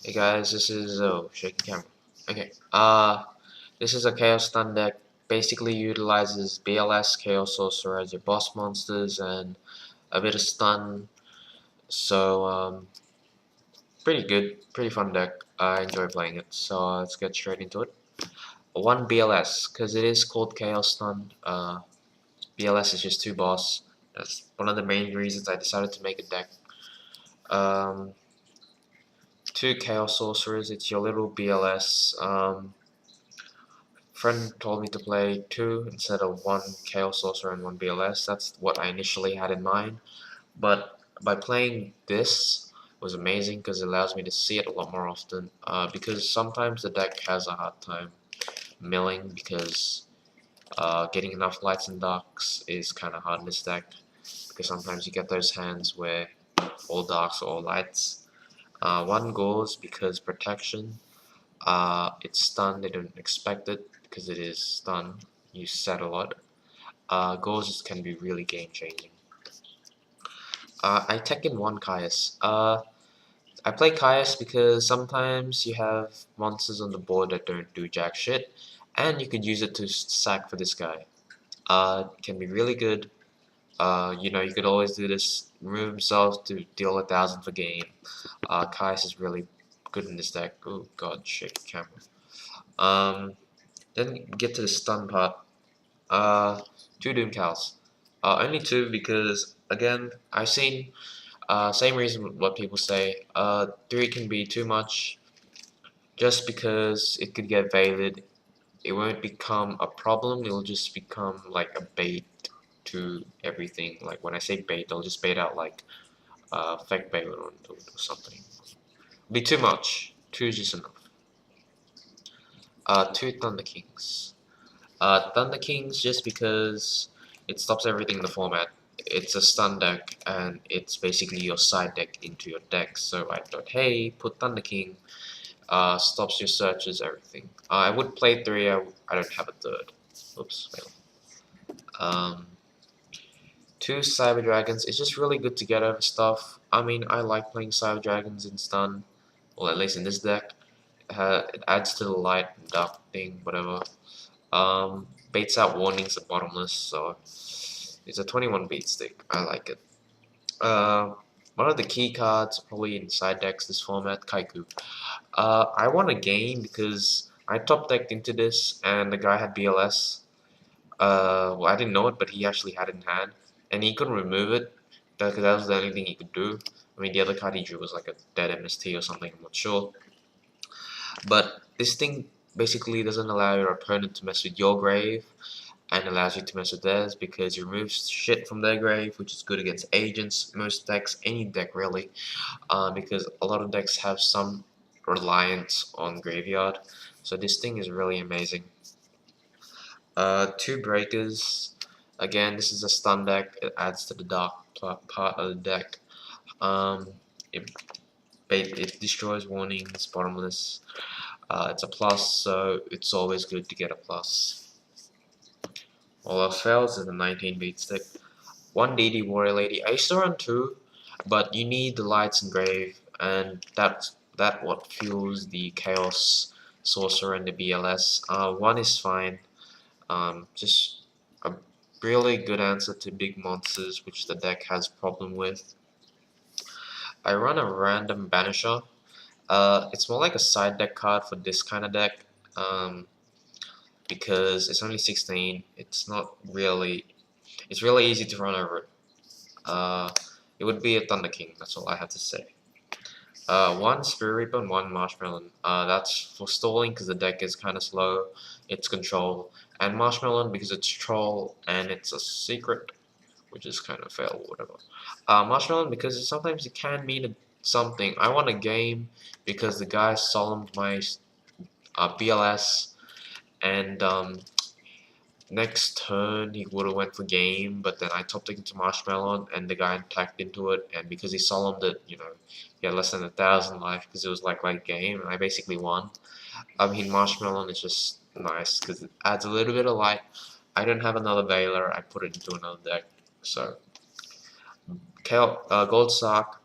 Hey guys, this is shaky camera. Okay, this is a Chaos Stun deck. Basically utilizes BLS, Chaos Sorcerer as your boss monsters and a bit of stun. So pretty good, pretty fun deck. I enjoy playing it. So let's get straight into it. One BLS, because it is called Chaos Stun. BLS is just two boss. That's one of the main reasons I decided to make a deck. Um, Two Chaos Sorcerers. It's your little BLS. Friend told me to play two instead of one Chaos Sorcerer and one BLS. That's what I initially had in mind. But by playing this was amazing because it allows me to see it a lot more often. Because sometimes the deck has a hard time milling because getting enough lights and darks is kind of hard in this deck. Because sometimes you get those hands where all darks or all lights. One goes because protection. It's stunned, they don't expect it because it is stunned. You set a lot. Goals can be really game changing. I tech in one Caius. I play Caius because sometimes you have monsters on the board that don't do jack shit, and you could use it to sack for this guy. Can be really good. You could always do this, remove himself to deal 1,000 for game. Caius is really good in this deck. Oh god, shit, camera. Um, Then get to the stun part. Two Doom Cows. Only two because again I've seen same reason what people say. Three can be too much just because it could get veiled. It won't become a problem. It'll just become like a bait to everything. Like when I say bait, they'll just bait out like fake bait or something. Be too much. Two is just enough. Two Thunder Kings. Thunder Kings just because it stops everything in the format. It's a stun deck and it's basically your side deck into your deck. So I thought, hey, put Thunder King, stops your searches, everything. I would play three, I don't have a third. Oops, fail. Um, Two Cyber Dragons, it's just really good to get over stuff. I mean, I like playing Cyber Dragons in stun, well, at least in this deck. It adds to the light and dark thing, whatever. Baits out warnings at bottomless, so it's a 21 beat stick. I like it. One of the key cards probably in side decks this format, Kaiku. I won a game because I top decked into this and the guy had BLS. Well, I didn't know it, but he actually had it in hand, and he couldn't remove it because that was the only thing he could do. I mean, the other card he drew was like a dead MST or something. I'm not sure. But this thing basically doesn't allow your opponent to mess with your grave and allows you to mess with theirs because you remove shit from their grave, which is good against agents, most decks, any deck really, because a lot of decks have some reliance on graveyard. So this thing is really amazing. Two breakers. Again, this is a stun deck. It adds to the dark part of the deck. Um, it, it destroys warnings, bottomless. It's a plus, so it's always good to get a plus. All else fails is a 19 beat stick. One DD Warrior Lady. I used to run two, but you need the lights and grave, and that what fuels the Chaos Sorcerer and the BLS. One is fine. Just a really good answer to big monsters, which the deck has problem with. I run a random Banisher. It's more like a side deck card for this kind of deck. Because it's only 16. It's not really. It's really easy to run over it. It would be a Thunder King. That's all I have to say. One Spirit Reaper and one Marshmallow. That's for stalling because the deck is kind of slow. It's control, and Marshmallow because it's troll and it's a secret, which is kind of fail or whatever. Marshmallow because sometimes it can mean something. I won a game because the guy solemned my BLS, and next turn he would have went for game, but then I top decked into Marshmallow and the guy attacked into it, and because he solemned it, he had less than 1,000 life because it was like late game, and I basically won. I mean, Marshmallow is just nice because it adds a little bit of light. I don't have another Veiler, I put it into another deck. So, Gold Sock,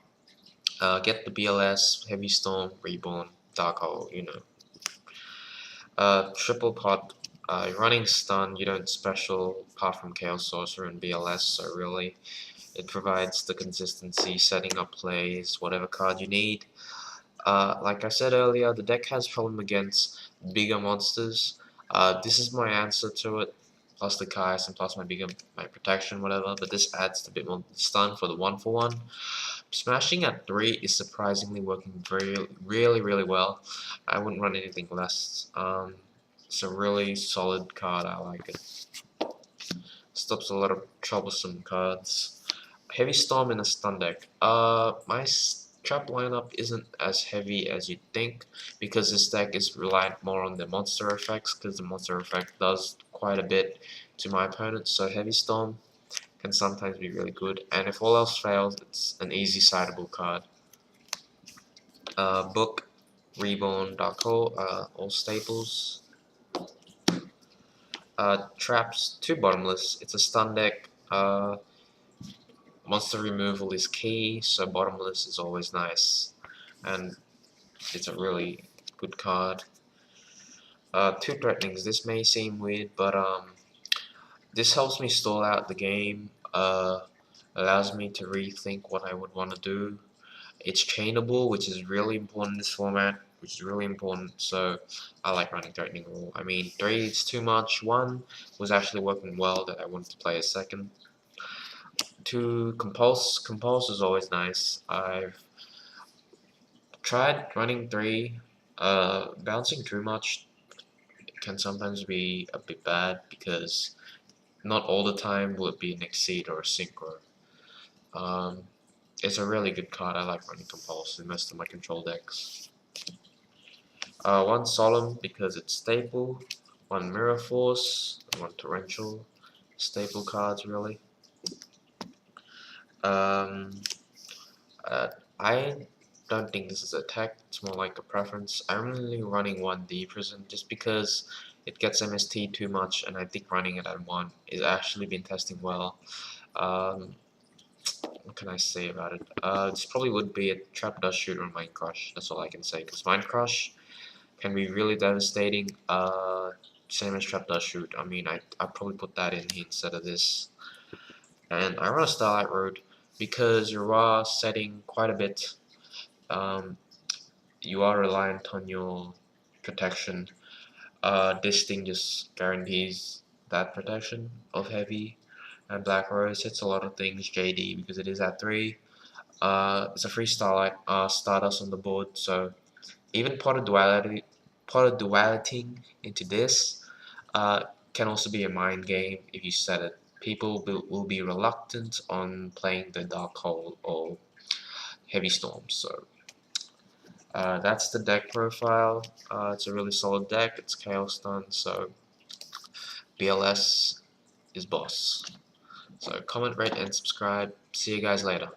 Get the BLS, Heavy Storm, Reborn, Dark Hole, you know. Triple pot, running stun, you don't special apart from Chaos Sorcerer and BLS, so really it provides the consistency, setting up plays, whatever card you need. Like I said earlier, the deck has problem against bigger monsters. This is my answer to it, plus the Kais and plus my protection, whatever. But this adds a bit more stun for the 1-for-1. Smashing at 3 is surprisingly working really well. I wouldn't run anything less. It's a really solid card. I like it. Stops a lot of troublesome cards. Heavy Storm in a stun deck. My trap lineup isn't as heavy as you'd think because this deck is reliant more on the monster effects because the monster effect does quite a bit to my opponents. So Heavy Storm can sometimes be really good, and if all else fails, it's an easy sidable card. Book, Reborn, Dark Hole, all staples. Traps, 2 bottomless. It's a stun deck. Monster removal is key, so bottomless is always nice, and it's a really good card. 2 threatenings. This may seem weird, but this helps me stall out the game. Allows me to rethink what I would want to do. It's chainable, which is really important in this format, which is really important, so I like running threatening rule. I mean, 3 is too much. 1 was actually working well that I wanted to play a second. 2, compulse is always nice. I've tried running 3. Bouncing too much can sometimes be a bit bad because not all the time will it be an Exceed or a Synchro. It's a really good card. I like running compulse in most of my control decks. 1 Solemn because it's staple, 1 Mirror Force, and 1 Torrential. Staple cards, really. I don't think this is a tech, it's more like a preference. I'm only running 1 D Prison just because it gets MST too much, and I think running it at 1 is actually been testing well. What can I say about it? This probably would be a Trap Dust Shoot or Mind Crush, that's all I can say, because Mind Crush can be really devastating, same as Trap Dust Shoot. I mean, I'd probably put that in here instead of this. And I run a Starlight Road because you are setting quite a bit. You are reliant on your protection. This thing just guarantees that protection of Heavy, and Black Rose hits a lot of things. JD because it is at 3. It's a free Starlight, Stardust on the board, so even potted duality into this can also be a mind game if you set it. People will be reluctant on playing the Dark Hole or Heavy Storm, so that's the deck profile. It's a really solid deck. It's Chaos Stun, so BLS is boss. So comment, rate, and subscribe. See you guys later.